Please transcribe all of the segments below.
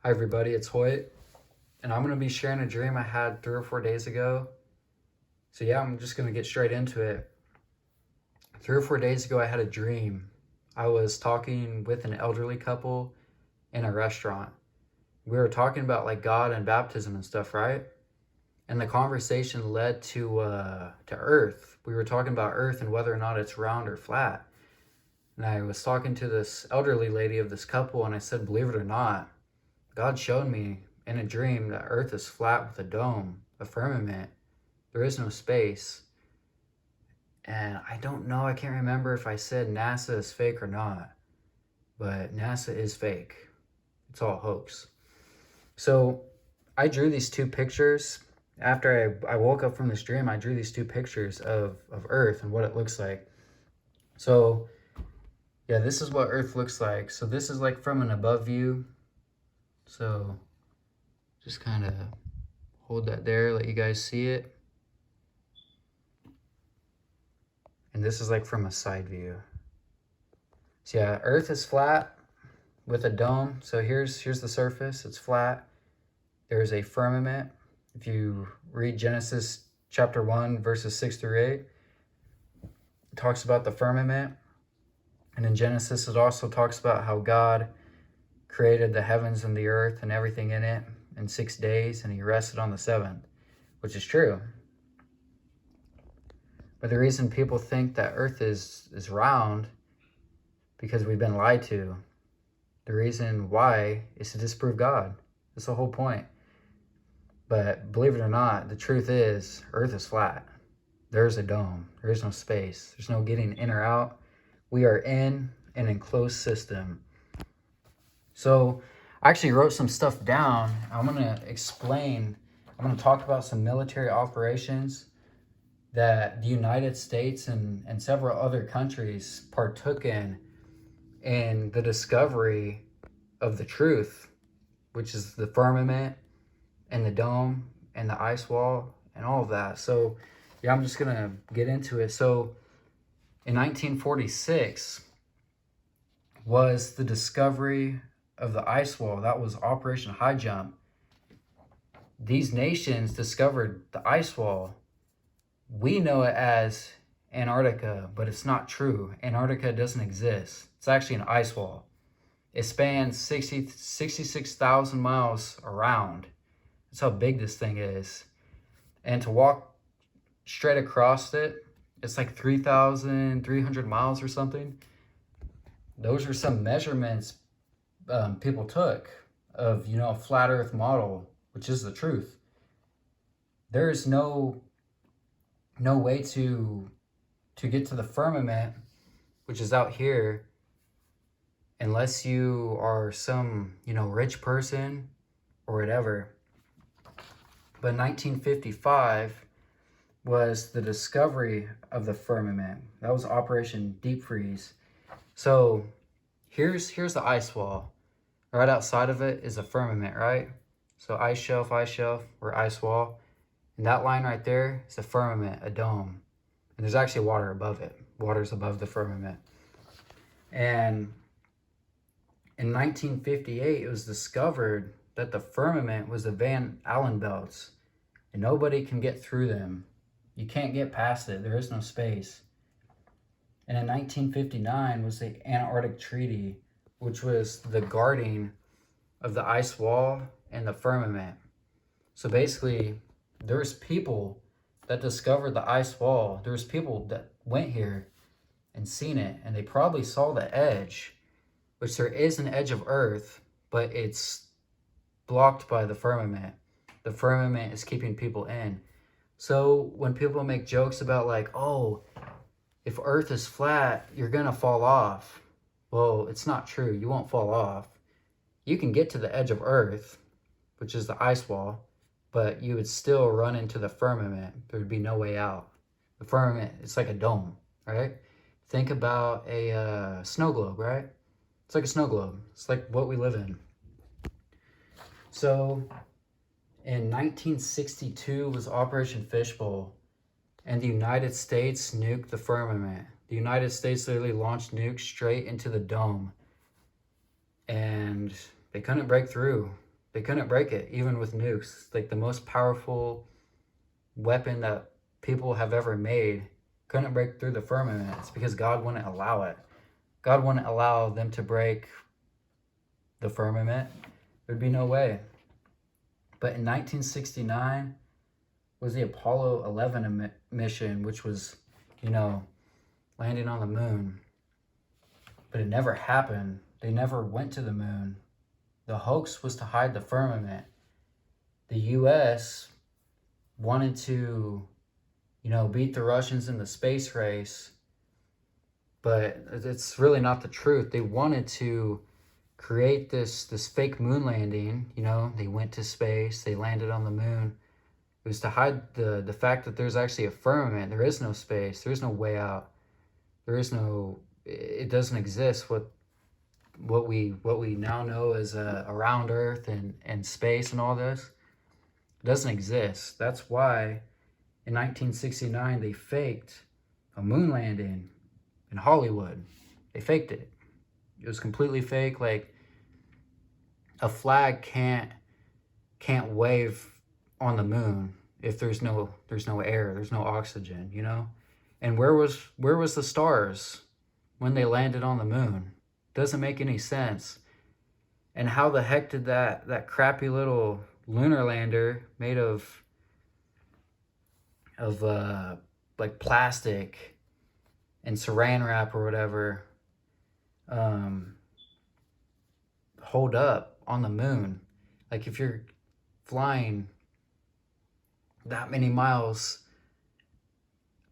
Hi everybody, it's Hoyt, and I'm going to be sharing a dream I had 3 or 4 days ago. So yeah, I'm just going to get straight into it. 3 or 4 days ago, I had a dream. I was talking with an elderly couple in a restaurant. We were talking about like God and baptism and stuff, right? And the conversation led to Earth. We were talking about Earth and whether or not it's round or flat. And I was talking to this elderly lady of this couple, and I said, believe it or not, God showed me in a dream that Earth is flat with a dome, a firmament. There is no space. And I don't know, I can't remember if I said NASA is fake or not, but NASA is fake. It's all hoax. So I drew these two pictures. After I woke up from this dream, I drew these two pictures of Earth and what it looks like. So yeah, this is what Earth looks like. So this is like from an above view. So just kind of hold that there, let you guys see it. And this is like from a side view. So yeah, Earth is flat with a dome. So here's the surface, it's flat. There's a firmament. If you read Genesis chapter 1, verses 6 through 8, it talks about the firmament. And in Genesis, it also talks about how God created the heavens and the earth and everything in it in 6 days, and he rested on the seventh, which is true. But the reason people think that Earth is round, because we've been lied to. The reason why is to disprove God. That's the whole point. But believe it or not, the truth is Earth is flat. There's a dome. There is no space. There's no getting in or out. We are in an enclosed system. So I actually wrote some stuff down. I'm going to talk about some military operations that the United States and several other countries partook in the discovery of the truth, which is the firmament and the dome and the ice wall and all of that. So yeah, I'm just going to get into it. So in 1946 was the discovery of the ice wall. That was Operation High Jump. These nations discovered the ice wall. We know it as Antarctica, but it's not true. Antarctica doesn't exist. It's actually an ice wall. It spans 66,000 miles around. That's how big this thing is. And to walk straight across it, it's like 3,300 miles or something. Those are some measurements people took of, a flat earth model, which is the truth. There is no way to get to the firmament, which is out here, unless you are some, rich person or whatever. But 1955 was the discovery of the firmament. That was Operation Deep Freeze. So here's the ice wall. Right outside of it is a firmament, right? So ice shelf, or ice wall. And that line right there is a firmament, a dome. And there's actually water above it. Water's above the firmament. And in 1958, it was discovered that the firmament was the Van Allen belts. And nobody can get through them. You can't get past it. There is no space. And in 1959 was the Antarctic Treaty, which was the guarding of the ice wall and the firmament. So basically, there's people that discovered the ice wall. There's people that went here and seen it, and they probably saw the edge, which there is an edge of Earth, but it's blocked by the firmament. The firmament is keeping people in. So when people make jokes about like, oh, if Earth is flat, you're gonna fall off. Well, it's not true. You won't fall off. You can get to the edge of Earth, which is the ice wall, but you would still run into the firmament. There would be no way out. The firmament, it's like a dome, right? Think about a snow globe, right? It's like a snow globe. It's like what we live in. So in 1962 was Operation Fishbowl, and the United States nuked the firmament. The United States literally launched nukes straight into the dome, and they couldn't break through. They couldn't break it, even with nukes. Like the most powerful weapon that people have ever made couldn't break through the firmament. It's because God wouldn't allow it. God wouldn't allow them to break the firmament. There'd be no way. But in 1969 was the Apollo 11 mission, which was, landing on the moon. But it never happened. They never went to the moon. The hoax was to hide the firmament. The U.S. wanted to, beat the Russians in the space race, but it's really not the truth. They wanted to create this fake moon landing. They went to space, they landed on the moon. It was to hide the fact that there's actually a firmament. There is no space. There is no way out. It doesn't exist. What we now know as around Earth and space and all this, it doesn't exist. That's why in 1969 they faked a moon landing in Hollywood. They faked it. It was completely fake. Like a flag can't wave on the moon if there's no air, there's no oxygen, And where was the stars when they landed on the moon? Doesn't make any sense. And how the heck did that crappy little lunar lander made of like plastic and saran wrap or whatever hold up on the moon? Like if you're flying that many miles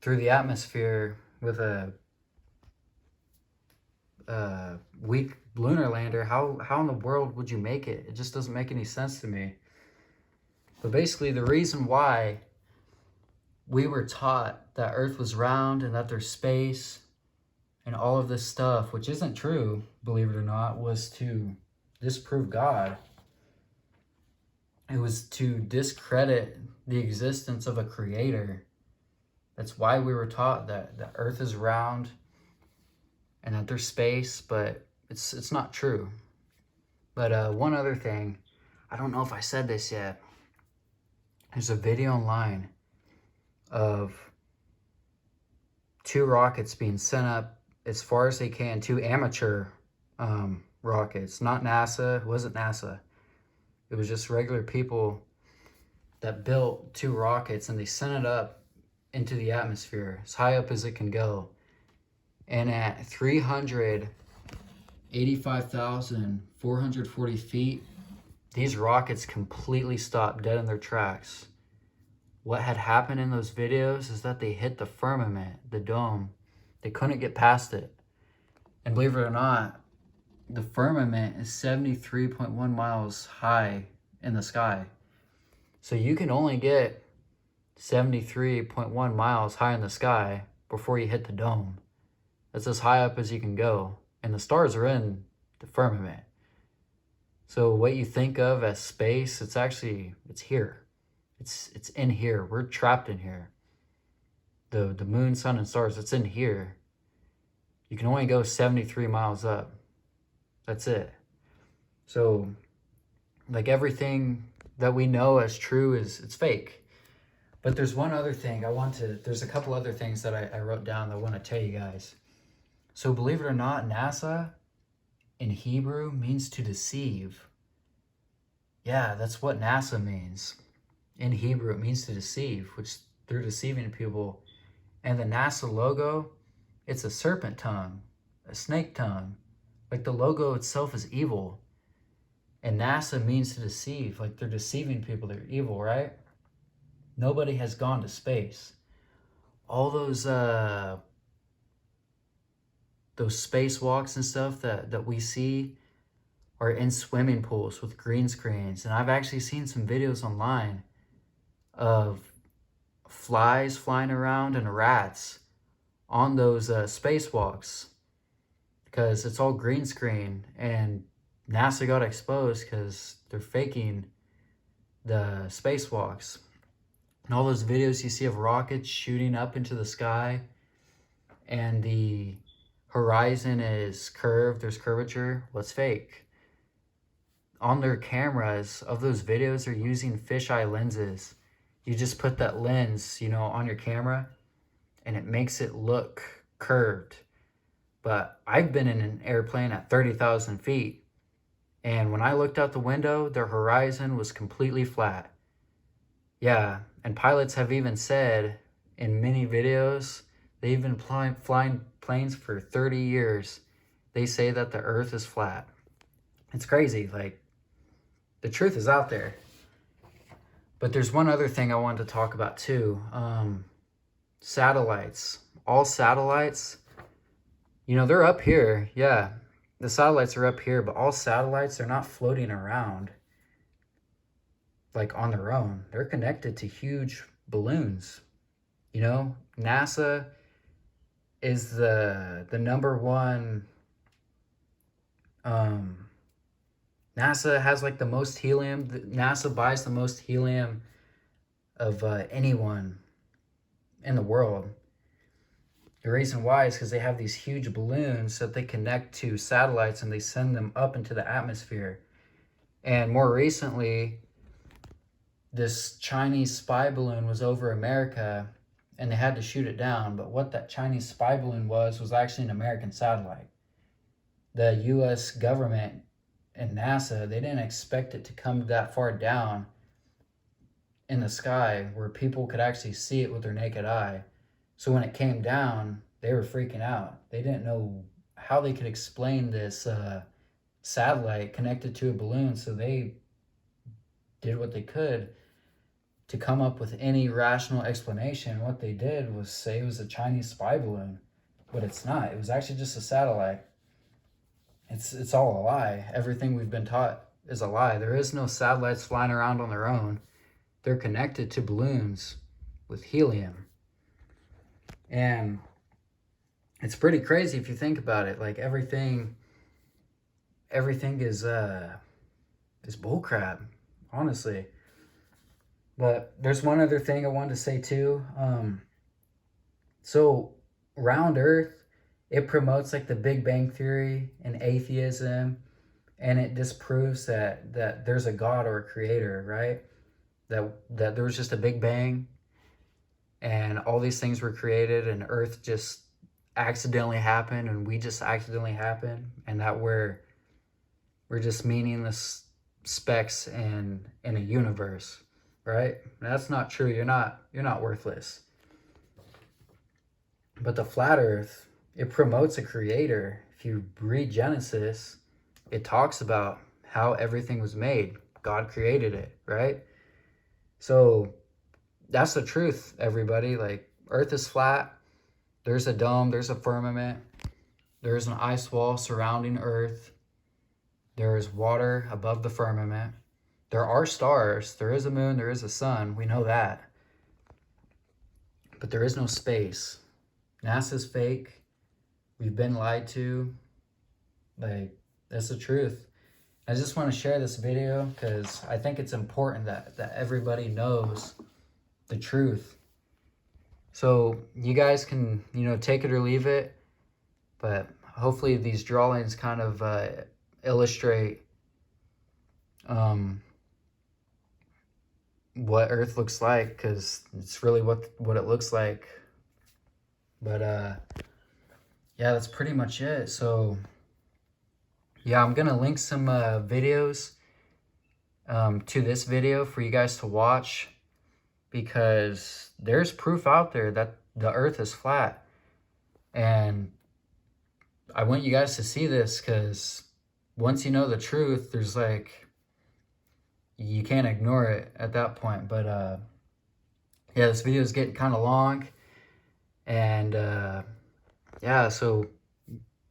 through the atmosphere with a weak lunar lander, how in the world would you make it? It just doesn't make any sense to me. But basically the reason why we were taught that Earth was round and that there's space and all of this stuff, which isn't true, believe it or not, was to disprove God. It was to discredit the existence of a creator. That's why we were taught that the Earth is round and that there's space, but it's not true. But one other thing, I don't know if I said this yet. There's a video online of 2 rockets being sent up as far as they can, 2 amateur rockets, not NASA. It wasn't NASA. It was just regular people that built 2 rockets, and they sent it up into the atmosphere as high up as it can go. And at 385,440 feet, these rockets completely stopped dead in their tracks. What had happened in those videos is that they hit the firmament, the dome. They couldn't get past it. And believe it or not, the firmament is 73.1 miles high in the sky. So you can only get 73.1 miles high in the sky before you hit the dome. That's as high up as you can go. And the stars are in the firmament. So what you think of as space, it's here. It's in here. We're trapped in here. The moon, sun, and stars, it's in here. You can only go 73 miles up. That's it. So, like everything that we know as true it's fake. But there's one other thing there's a couple other things that I wrote down that I want to tell you guys. So believe it or not, NASA in Hebrew means to deceive. Yeah, that's what NASA means. In Hebrew, it means to deceive, which they're deceiving people. And the NASA logo, it's a serpent tongue, a snake tongue. Like the logo itself is evil. And NASA means to deceive. Like they're deceiving people. They're evil, right? Nobody has gone to space. All those spacewalks and stuff that we see are in swimming pools with green screens. And I've actually seen some videos online of flies flying around and rats on those spacewalks because it's all green screen, and NASA got exposed because they're faking the spacewalks. And all those videos you see of rockets shooting up into the sky and the horizon is curved, there's curvature, well, it's fake. on their cameras of those videos, they're using fisheye lenses. You just put that lens, on your camera, and it makes it look curved. But I've been in an airplane at 30,000 feet, and when I looked out the window, the horizon was completely flat. Yeah, and pilots have even said in many videos, they've been flying planes for 30 years. They say that the earth is flat. It's crazy. Like, the truth is out there. But there's one other thing I wanted to talk about too. Satellites. All satellites, they're up here. Yeah, the satellites are up here, but all satellites are not floating around like on their own. They're connected to huge balloons. NASA is the number one. NASA has like the most helium. NASA buys the most helium of anyone in the world. The reason why is because they have these huge balloons that they connect to satellites and they send them up into the atmosphere. And more recently, this Chinese spy balloon was over America and they had to shoot it down. But what that Chinese spy balloon was actually an American satellite. The U.S. government and NASA, they didn't expect it to come that far down in the sky where people could actually see it with their naked eye. So when it came down, they were freaking out. They didn't know how they could explain this satellite connected to a balloon, so they did what they could to come up with any rational explanation. What they did was say it was a Chinese spy balloon, but it's not. It was actually just a satellite. It's all a lie. Everything we've been taught is a lie. There is no satellites flying around on their own. They're connected to balloons with helium. And it's pretty crazy if you think about it. Like everything is bullcrap, honestly. But there's one other thing I wanted to say too. So round Earth, it promotes like the Big Bang Theory and atheism, and it disproves that there's a God or a creator, right? That there was just a Big Bang and all these things were created and Earth just accidentally happened and we just accidentally happened, and that we're just meaningless specks in a universe, right? That's not true. You're not worthless. But the flat Earth, it promotes a creator. If you read Genesis, it talks about how everything was made. God created it, right? So that's the truth, everybody. Like, Earth is flat. There's a dome. There's a firmament. There's an ice wall surrounding Earth. There is water above the firmament. There are stars. There is a moon. There is a sun. We know that. But there is no space. NASA's fake. We've been lied to. Like, that's the truth. I just want to share this video because I think it's important that everybody knows the truth. So you guys can, take it or leave it. But hopefully these drawings kind of illustrate what Earth looks like, because it's really what it looks like. But yeah, that's pretty much it. So yeah, I'm gonna link some videos to this video for you guys to watch, because there's proof out there that the Earth is flat, and I want you guys to see this, because once you know the truth, there's like, you can't ignore it at that point. But yeah, this video is getting kind of long, and yeah, so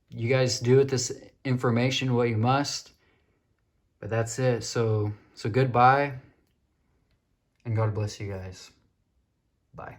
you guys do with this information what you must, but that's it. So goodbye, and God bless you guys. Bye.